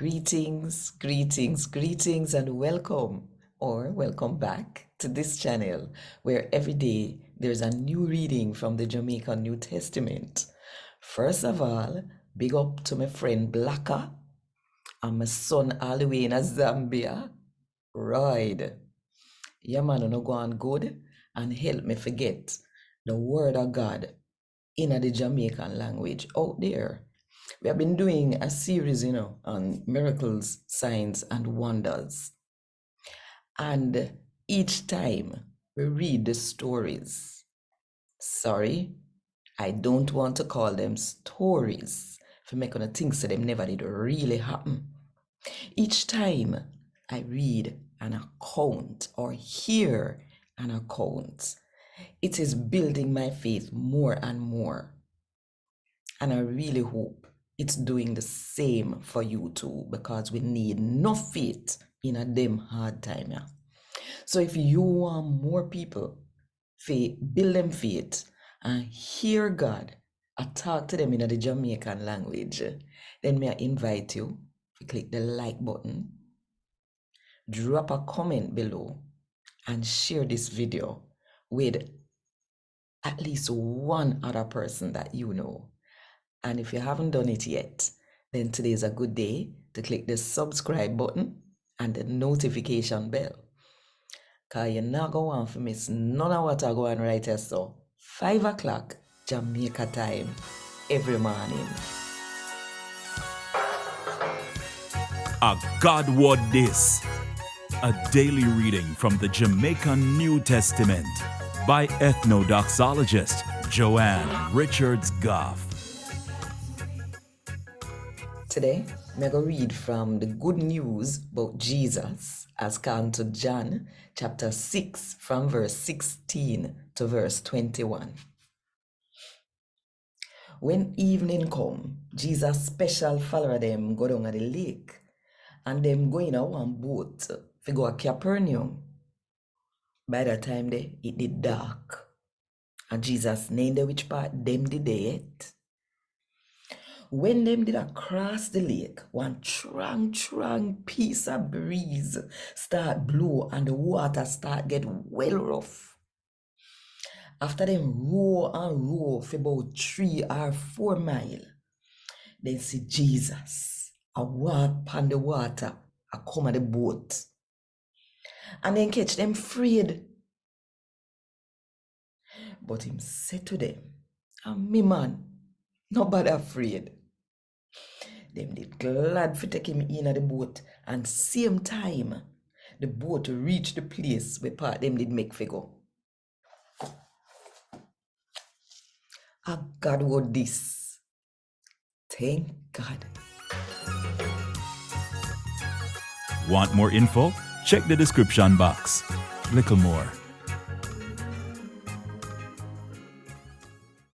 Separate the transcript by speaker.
Speaker 1: Greetings, greetings, greetings, and welcome or welcome back to this channel where every day there's a new reading from the Jamaican New Testament. First of all, big up to my friend Blacka and my son all the way in Zambia, Royd. Yeah, man, no go on good and help me forget the word of God in the Jamaican language out there. We have been doing a series, on miracles, signs, and wonders. And each time we read the stories. Sorry, I don't want to call them stories for making a think so them never did really happen. Each time I read an account or hear an account, it is building my faith more and more. And I really hope it's doing the same for you too, because we need enough faith in a damn hard time. Yeah. So if you want more people, build them faith and hear God, I talk to them in the Jamaican language, then may I invite you to click the like button, drop a comment below, and share this video with at least one other person that you know. And if you haven't done it yet, then today is a good day to click the subscribe button and the notification bell. Because you're not going to want to miss none of what I go on right here. So 5 o'clock Jamaica time every morning.
Speaker 2: A God Word This, a daily reading from the Jamaican New Testament by Ethnodoxologist Joanne Richards Goffe.
Speaker 1: Today, I'm going to read from the good news about Jesus as come to John chapter 6 from verse 16 to verse 21. When evening come, Jesus' special follower them go down at the lake and them go in a one boat to go to Capernaum. By that time it did dark. And Jesus named the which part them did they yet. When them did across the lake, one strong piece of breeze start blow and the water start get well rough. After them row for about 3 or 4 miles, then see Jesus a walk upon the water, a come at the boat. And then catch them afraid. But him said to them, me man, nobody afraid. Them did glad for take him in at the boat, and same time the boat reached the place where part them did make figure. A God word this. Thank God.
Speaker 2: Want more info? Check the description box. Little more.